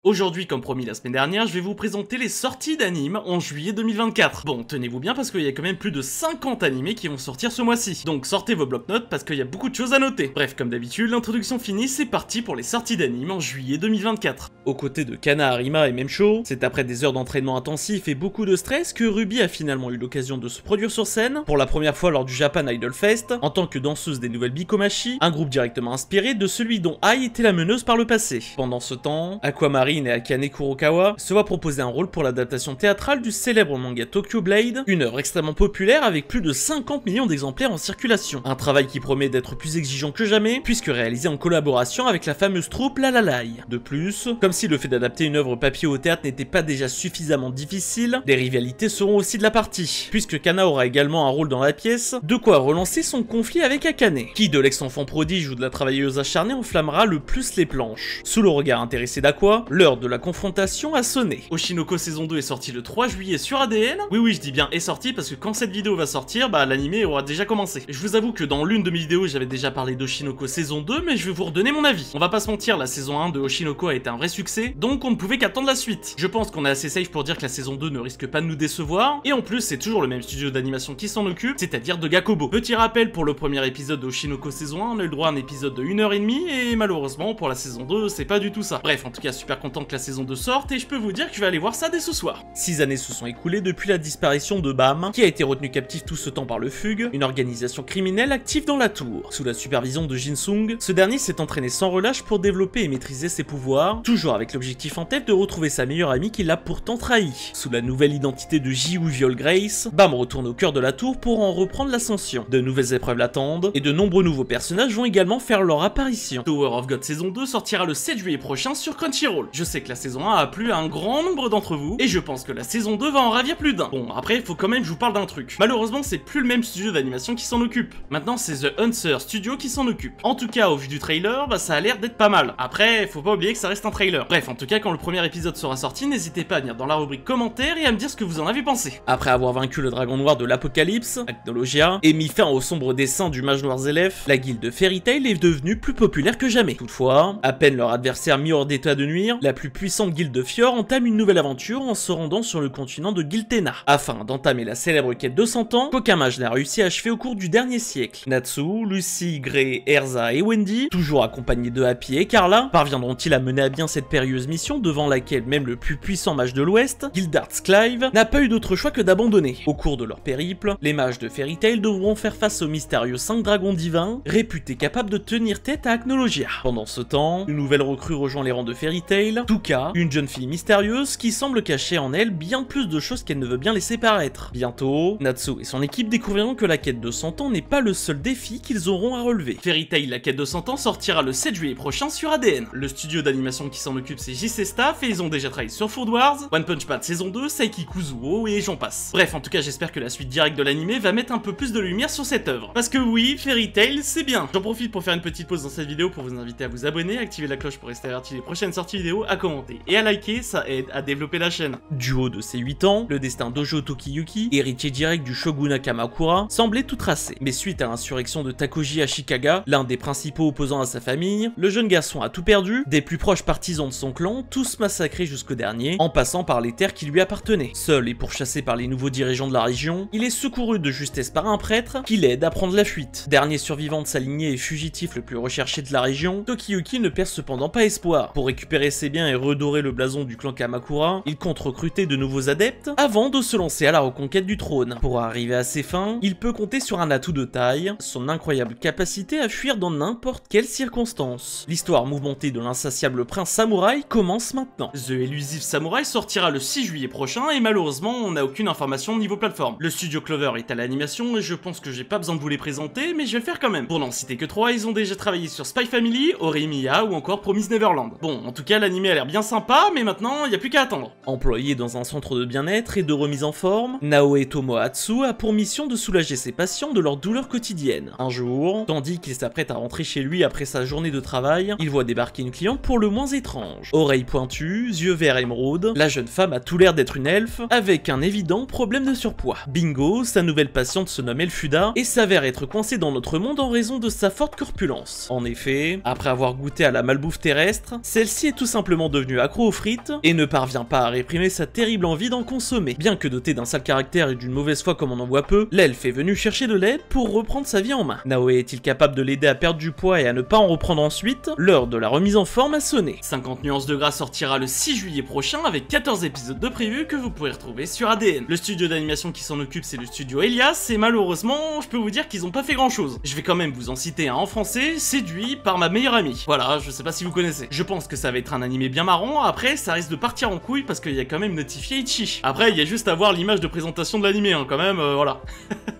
Aujourd'hui, comme promis la semaine dernière, je vais vous présenter les sorties d'animes en juillet 2024. Bon, tenez-vous bien parce qu'il y a quand même plus de 50 animés qui vont sortir ce mois-ci. Donc sortez vos bloc-notes parce qu'il y a beaucoup de choses à noter. Bref, comme d'habitude, l'introduction finie, c'est parti pour les sorties d'animes en juillet 2024. Aux côtés de Kana Arima et Memcho, c'est après des heures d'entraînement intensif et beaucoup de stress que Ruby a finalement eu l'occasion de se produire sur scène, pour la première fois lors du Japan Idol Fest, en tant que danseuse des nouvelles Bikomachi, un groupe directement inspiré de celui dont Ai était la meneuse par le passé. Pendant ce temps, Aquamarine et Akane Kurokawa se voient proposer un rôle pour l'adaptation théâtrale du célèbre manga Tokyo Blade, une œuvre extrêmement populaire avec plus de 50 millions d'exemplaires en circulation. Un travail qui promet d'être plus exigeant que jamais, puisque réalisé en collaboration avec la fameuse troupe La Lalai. De plus, comme si le fait d'adapter une œuvre papier au théâtre n'était pas déjà suffisamment difficile, des rivalités seront aussi de la partie, puisque Kana aura également un rôle dans la pièce, de quoi relancer son conflit avec Akane, qui de l'ex-enfant prodige ou de la travailleuse acharnée enflammera le plus les planches. Sous le regard intéressé d'Aqua, l'heure de la confrontation a sonné. Oshinoko saison 2 est sorti le 3 juillet sur ADN. Oui, je dis bien est sorti parce que quand cette vidéo va sortir, l'animé aura déjà commencé. Je vous avoue que dans l'une de mes vidéos, j'avais déjà parlé d'Oshinoko saison 2, mais je vais vous redonner mon avis. On va pas se mentir, la saison 1 de Oshinoko a été un vrai succès, donc on ne pouvait qu'attendre la suite. Je pense qu'on est assez safe pour dire que la saison 2 ne risque pas de nous décevoir, et en plus c'est toujours le même studio d'animation qui s'en occupe, c'est-à-dire de Gakobo. Petit rappel, pour le premier épisode de Oshinoko saison 1, on a eu le droit à un épisode de 1h30, et malheureusement pour la saison 2, c'est pas du tout ça. Bref, en tout cas super content que la saison 2 sorte, et je peux vous dire que je vais aller voir ça dès ce soir. 6 années se sont écoulées depuis la disparition de Bam, qui a été retenu captif tout ce temps par le Fugue, une organisation criminelle active dans la tour. Sous la supervision de Jinsung, ce dernier s'est entraîné sans relâche pour développer et maîtriser ses pouvoirs, toujours avec l'objectif en tête de retrouver sa meilleure amie qui l'a pourtant trahi. Sous la nouvelle identité de Ji ou Viol Grace, Bam retourne au cœur de la tour pour en reprendre l'ascension. De nouvelles épreuves l'attendent, et de nombreux nouveaux personnages vont également faire leur apparition. Tower of God saison 2 sortira le 7 juillet prochain sur Crunchyroll. Je sais que la saison 1 a plu à un grand nombre d'entre vous, et je pense que la saison 2 va en ravir plus d'un. Bon, après, faut quand même que je vous parle d'un truc. Malheureusement, c'est plus le même studio d'animation qui s'en occupe. Maintenant, c'est The Hunter Studio qui s'en occupe. En tout cas, au vu du trailer, ça a l'air d'être pas mal. Après, faut pas oublier que ça reste un trailer. Bref, en tout cas, quand le premier épisode sera sorti, n'hésitez pas à venir dans la rubrique commentaires et à me dire ce que vous en avez pensé. Après avoir vaincu le dragon noir de l'Apocalypse, Acnologia, et mis fin au sombre dessein du mage noir Zélef, la guilde Fairy Tail est devenue plus populaire que jamais. Toutefois, à peine leur adversaire mis hors d'état de nuire, la plus puissante guilde de Fior entame une nouvelle aventure en se rendant sur le continent de Giltena. Afin d'entamer la célèbre quête de 100 ans qu'aucun mage n'a réussi à achever au cours du dernier siècle. Natsu, Lucy, Gray, Erza et Wendy, toujours accompagnés de Happy et Carla, parviendront-ils à mener à bien cette périlleuse mission devant laquelle même le plus puissant mage de l'Ouest, Gildarts Clive, n'a pas eu d'autre choix que d'abandonner. Au cours de leur périple, les mages de Fairy Tail devront faire face aux mystérieux 5 dragons divins, réputés capables de tenir tête à Acnologia. Pendant ce temps, une nouvelle recrue rejoint les rangs de Fairy Tail, Tuka, une jeune fille mystérieuse qui semble cacher en elle bien plus de choses qu'elle ne veut bien laisser paraître. Bientôt, Natsu et son équipe découvriront que la quête de 100 ans n'est pas le seul défi qu'ils auront à relever. Fairy Tail, la quête de 100 ans sortira le 7 juillet prochain sur ADN. Le studio d'animation qui s'en occupe c'est JC Staff et ils ont déjà travaillé sur Food Wars, One Punch Man saison 2, Saiki Kuzuo et j'en passe. Bref, en tout cas j'espère que la suite directe de l'animé va mettre un peu plus de lumière sur cette œuvre. Parce que oui, Fairy Tail c'est bien. J'en profite pour faire une petite pause dans cette vidéo pour vous inviter à vous abonner, activer la cloche pour rester averti des prochaines sorties vidéo, à commenter et à liker, ça aide à développer la chaîne. Du haut de ses 8 ans, le destin d'Ojo Tokiyuki, héritier direct du shogunat Kamakura, semblait tout tracé. Mais suite à l'insurrection de Takoji Ashikaga, l'un des principaux opposants à sa famille, le jeune garçon a tout perdu, des plus proches partisans de son clan, tous massacrés jusqu'au dernier, en passant par les terres qui lui appartenaient. Seul et pourchassé par les nouveaux dirigeants de la région, il est secouru de justesse par un prêtre qui l'aide à prendre la fuite. Dernier survivant de sa lignée et fugitif le plus recherché de la région, Tokiyuki ne perd cependant pas espoir. Pour récupérer ses biens et redorer le blason du clan Kamakura, il compte recruter de nouveaux adeptes avant de se lancer à la reconquête du trône. Pour arriver à ses fins, il peut compter sur un atout de taille, son incroyable capacité à fuir dans n'importe quelle circonstance. L'histoire mouvementée de l'insatiable prince samouraï commence maintenant. The Elusive Samurai sortira le 6 juillet prochain et malheureusement on n'a aucune information niveau plateforme. Le studio Clover est à l'animation et je pense que j'ai pas besoin de vous les présenter mais je vais le faire quand même. Pour n'en citer que 3, ils ont déjà travaillé sur Spy Family, Oremiya ou encore Promise Neverland. Bon, en tout cas l'animé a l'air bien sympa mais maintenant il n'y a plus qu'à attendre. Employé dans un centre de bien-être et de remise en forme, Naoe Tomohatsu a pour mission de soulager ses patients de leurs douleurs quotidiennes. Un jour, tandis qu'il s'apprête à rentrer chez lui après sa journée de travail, il voit débarquer une cliente pour le moins étrange. Oreilles pointues, yeux verts émeraude, la jeune femme a tout l'air d'être une elfe, avec un évident problème de surpoids. Bingo, sa nouvelle patiente se nomme Elfuda et s'avère être coincée dans notre monde en raison de sa forte corpulence. En effet, après avoir goûté à la malbouffe terrestre, celle-ci est tout simplement simplement devenu accro aux frites et ne parvient pas à réprimer sa terrible envie d'en consommer. Bien que doté d'un sale caractère et d'une mauvaise foi comme on en voit peu, l'elfe est venu chercher de l'aide pour reprendre sa vie en main. Naoe est-il capable de l'aider à perdre du poids et à ne pas en reprendre ensuite? L'heure de la remise en forme a sonné. 50 nuances de gras sortira le 6 juillet prochain avec 14 épisodes de prévus que vous pourrez retrouver sur ADN. Le studio d'animation qui s'en occupe, c'est le studio Elias, et malheureusement, je peux vous dire qu'ils ont pas fait grand chose. Je vais quand même vous en citer un en français, Séduit par ma meilleure amie. Voilà, je sais pas si vous connaissez. Je pense que ça va être un animé bien marrant, après ça risque de partir en couille parce qu'il y a quand même notifié Ichi. Après, il y a juste à voir l'image de présentation de l'animé, hein, quand même, voilà.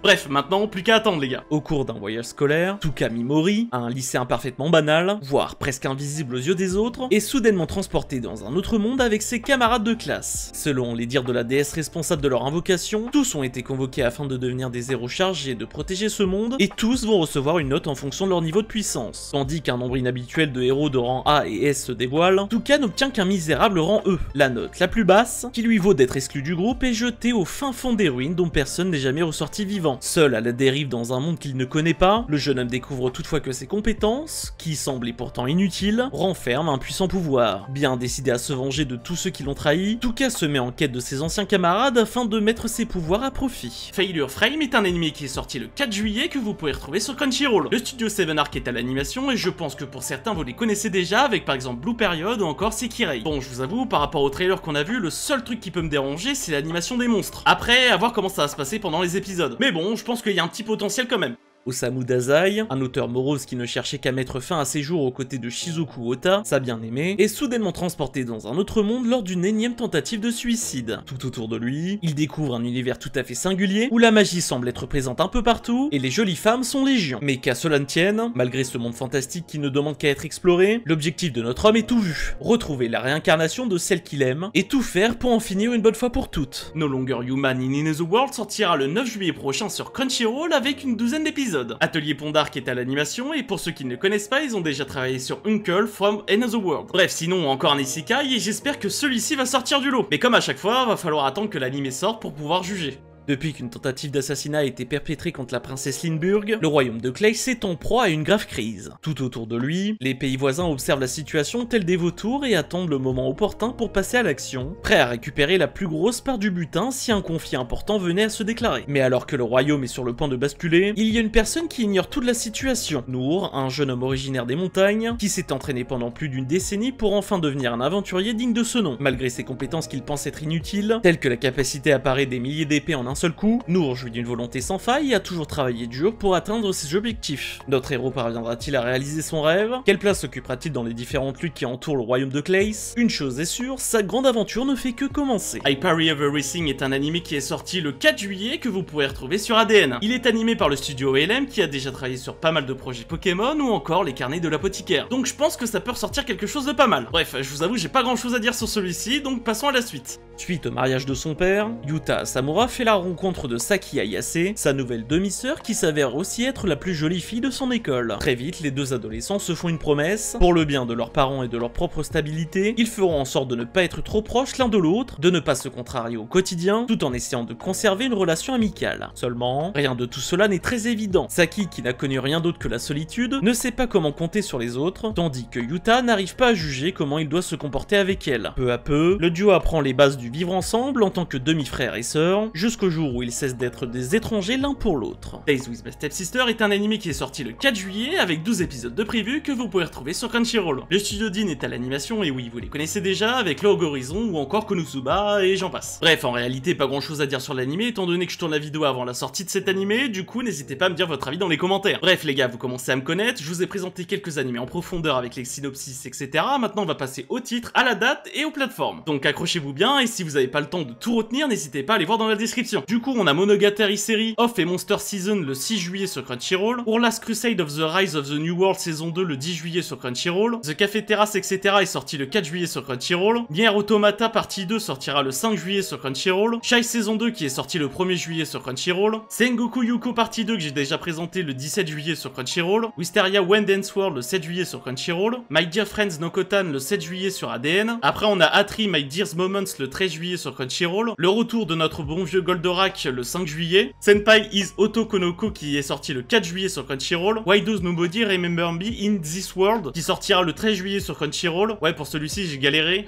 Bref, maintenant, plus qu'à attendre les gars. Au cours d'un voyage scolaire, Tuka Mimori, un lycéen parfaitement banal, voire presque invisible aux yeux des autres, est soudainement transporté dans un autre monde avec ses camarades de classe. Selon les dires de la déesse responsable de leur invocation, tous ont été convoqués afin de devenir des héros chargés de protéger ce monde, et tous vont recevoir une note en fonction de leur niveau de puissance. Tandis qu'un nombre inhabituel de héros de rang A et S se dévoile, Tuka n'obtient qu'un misérable rang E, la note la plus basse, qui lui vaut d'être exclu du groupe et jeté au fin fond des ruines dont personne n'est jamais ressorti vivant. Seul à la dérive dans un monde qu'il ne connaît pas, le jeune homme découvre toutefois que ses compétences, qui semblaient pourtant inutiles, renferment un puissant pouvoir. Bien décidé à se venger de tous ceux qui l'ont trahi, Tuka se met en quête de ses anciens camarades afin de mettre ses pouvoirs à profit. Failure Frame est un anime qui est sorti le 4 juillet que vous pouvez retrouver sur Crunchyroll. Le studio Seven Arc est à l'animation et je pense que pour certains vous les connaissez déjà avec par exemple Blue Period ou encore Sekirei. Bon, je vous avoue, par rapport au trailer qu'on a vu, le seul truc qui peut me déranger c'est l'animation des monstres. Après, à voir comment ça va se passer pendant les épisodes. Mais bon, je pense qu'il y a un petit potentiel quand même. Osamu Dazai, un auteur morose qui ne cherchait qu'à mettre fin à ses jours aux côtés de Shizuku Ota, sa bien-aimée, est soudainement transporté dans un autre monde lors d'une énième tentative de suicide. Tout autour de lui, il découvre un univers tout à fait singulier, où la magie semble être présente un peu partout, et les jolies femmes sont légion. Mais qu'à cela ne tienne, malgré ce monde fantastique qui ne demande qu'à être exploré, l'objectif de notre homme est tout vu. Retrouver la réincarnation de celle qu'il aime, et tout faire pour en finir une bonne fois pour toutes. No Longer Human in Another World sortira le 9 juillet prochain sur Crunchyroll avec une douzaine d'épisodes. Atelier Pondar qui est à l'animation, et pour ceux qui ne le connaissent pas, ils ont déjà travaillé sur Uncle from Another World. Bref, sinon encore un isekai, et j'espère que celui-ci va sortir du lot. Mais comme à chaque fois, va falloir attendre que l'anime sorte pour pouvoir juger. Depuis qu'une tentative d'assassinat a été perpétrée contre la princesse Lindbergh, le royaume de Clay est en proie à une grave crise. Tout autour de lui, les pays voisins observent la situation tels des vautours et attendent le moment opportun pour passer à l'action, prêts à récupérer la plus grosse part du butin si un conflit important venait à se déclarer. Mais alors que le royaume est sur le point de basculer, il y a une personne qui ignore toute la situation. Noor, un jeune homme originaire des montagnes, qui s'est entraîné pendant plus d'une décennie pour enfin devenir un aventurier digne de ce nom. Malgré ses compétences qu'il pense être inutiles, telles que la capacité à parer des milliers d'épées en un seul coup, Noor jouit d'une volonté sans faille et a toujours travaillé dur pour atteindre ses objectifs. Notre héros parviendra-t-il à réaliser son rêve? Quelle place occupera-t-il dans les différentes luttes qui entourent le royaume de Clace? Une chose est sûre, sa grande aventure ne fait que commencer. I Parry Everything est un anime qui est sorti le 4 juillet que vous pourrez retrouver sur ADN. Il est animé par le studio OLM qui a déjà travaillé sur pas mal de projets Pokémon ou encore les carnets de l'apothicaire. Donc je pense que ça peut ressortir quelque chose de pas mal. Bref, je vous avoue, j'ai pas grand chose à dire sur celui-ci, donc passons à la suite. Suite au mariage de son père, Yuta Samura fait la rencontre de Saki Ayase, sa nouvelle demi-sœur qui s'avère aussi être la plus jolie fille de son école. Très vite, les deux adolescents se font une promesse, pour le bien de leurs parents et de leur propre stabilité, ils feront en sorte de ne pas être trop proches l'un de l'autre, de ne pas se contrarier au quotidien, tout en essayant de conserver une relation amicale. Seulement, rien de tout cela n'est très évident. Saki, qui n'a connu rien d'autre que la solitude, ne sait pas comment compter sur les autres, tandis que Yuta n'arrive pas à juger comment il doit se comporter avec elle. Peu à peu, le duo apprend les bases du vivre ensemble en tant que demi-frères et sœurs, jusqu'au jour où ils cessent d'être des étrangers l'un pour l'autre. Days with My Stepsister est un anime qui est sorti le 4 juillet avec 12 épisodes de prévus que vous pouvez retrouver sur Crunchyroll. Le studio Dean est à l'animation et oui, vous les connaissez déjà avec Log Horizon ou encore Konosuba et j'en passe. Bref, en réalité, pas grand chose à dire sur l'anime étant donné que je tourne la vidéo avant la sortie de cet anime, du coup n'hésitez pas à me dire votre avis dans les commentaires. Bref les gars, vous commencez à me connaître, je vous ai présenté quelques animés en profondeur avec les synopsis, etc. Maintenant on va passer au titre, à la date et aux plateformes. Donc accrochez-vous bien et si vous avez pas le temps de tout retenir, n'hésitez pas à aller voir dans la description. Du coup, on a Monogatari Série Off et Monster Season le 6 juillet sur Crunchyroll, Pour Last Crusade of the Rise of the New World saison 2 le 10 juillet sur Crunchyroll, The Café Terrace etc. est sorti le 4 juillet sur Crunchyroll, Nier Automata partie 2 sortira le 5 juillet sur Crunchyroll, Shy saison 2 qui est sorti le 1er juillet sur Crunchyroll, Sengoku Yuko partie 2 que j'ai déjà présenté le 17 juillet sur Crunchyroll, Wisteria When Dance World le 7 juillet sur Crunchyroll, My Dear Friends no Kotan le 7 juillet sur ADN, après on a Atri My Dear's Moments le 13 13 juillet sur Crunchyroll, le retour de notre bon vieux Goldorak le 5 juillet, Senpai is Otokonoko qui est sorti le 4 juillet sur Crunchyroll, Why Does Nobody Remember Me in This World qui sortira le 13 juillet sur Crunchyroll, ouais pour celui-ci j'ai galéré,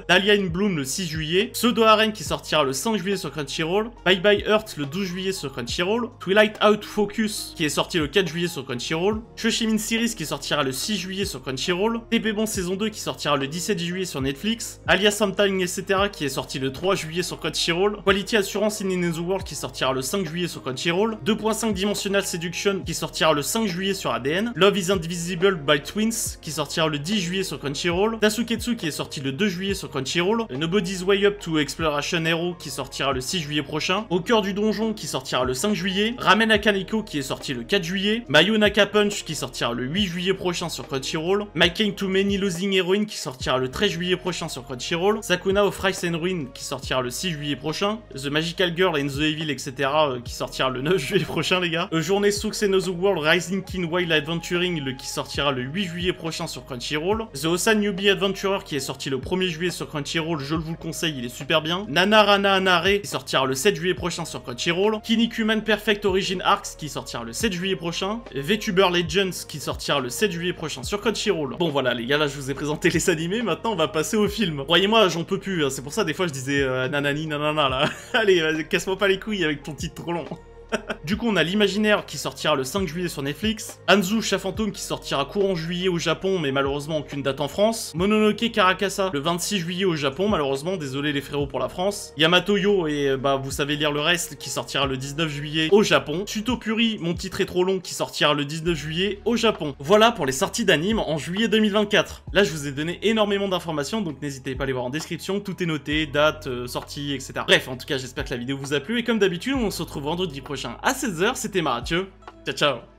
Dahlia in Bloom le 6 juillet, Pseudo Harem qui sortira le 5 juillet sur Crunchyroll, Bye Bye Earth le 12 juillet sur Crunchyroll, Twilight Out Focus qui est sorti le 4 juillet sur Crunchyroll, Shoshimin Series qui sortira le 6 juillet sur Crunchyroll, TP Bon saison 2 qui sortira le 17 juillet sur Netflix, Alias Sometime etc qui est sorti le 3 juillet sur Crunchyroll, Quality Assurance in the World qui sortira le 5 juillet sur Crunchyroll, 2.5 Dimensional Seduction qui sortira le 5 juillet sur ADN, Love is Indivisible by Twins qui sortira le 10 juillet sur Crunchyroll, Tasuketsu qui est sorti le 2 juillet sur Crunchyroll, Nobody's Way Up to Exploration Hero qui sortira le 6 juillet prochain, Au cœur du donjon qui sortira le 5 juillet, Ramen Akaneko qui est sorti le 4 juillet, Mayo Naka Punch qui sortira le 8 juillet prochain sur Crunchyroll, My King to Many Losing Heroine qui sortira le 13 juillet prochain sur Crunchyroll, Sakuna of Rise and Ruin qui sortira le 6 juillet prochain, The Magical Girl and the Evil etc qui sortira le 9 juillet prochain les gars, Journée Sucks in the World Rising King Wild Adventuring qui sortira le 8 juillet prochain sur Crunchyroll, The Osan Newbie Adventurer qui est sorti le 1er juillet sur Crunchyroll, je vous le conseille, il est super bien, Nanarana Anare qui sortira le 7 juillet prochain sur Crunchyroll, Kinnikuman Perfect Origin Arcs qui sortira le 7 juillet prochain, VTuber Legends qui sortira le 7 juillet prochain sur Crunchyroll. Bon voilà les gars, là je vous ai présenté les animés, maintenant on va passer au film. Croyez-moi, j'en peux plus, hein. C'est pour ça des fois je disais nanani nanana là. Allez, casse-moi pas les couilles avec ton titre trop long. Du coup, on a l'Imaginaire qui sortira le 5 juillet sur Netflix, Anzu Chat Fantôme qui sortira courant juillet au Japon, mais malheureusement aucune date en France, Mononoke Karakasa le 26 juillet au Japon, malheureusement, désolé les frérots pour la France, Yamato Yo et bah vous savez lire le reste qui sortira le 19 juillet au Japon, Tutopuri, mon titre est trop long qui sortira le 19 juillet au Japon. Voilà pour les sorties d'animes en juillet 2024. Là, je vous ai donné énormément d'informations, donc n'hésitez pas à les voir en description, tout est noté, date, sortie, etc. Bref, en tout cas, j'espère que la vidéo vous a plu, et comme d'habitude, on se retrouve vendredi prochain à 16h, c'était Mathieu. Ciao ciao.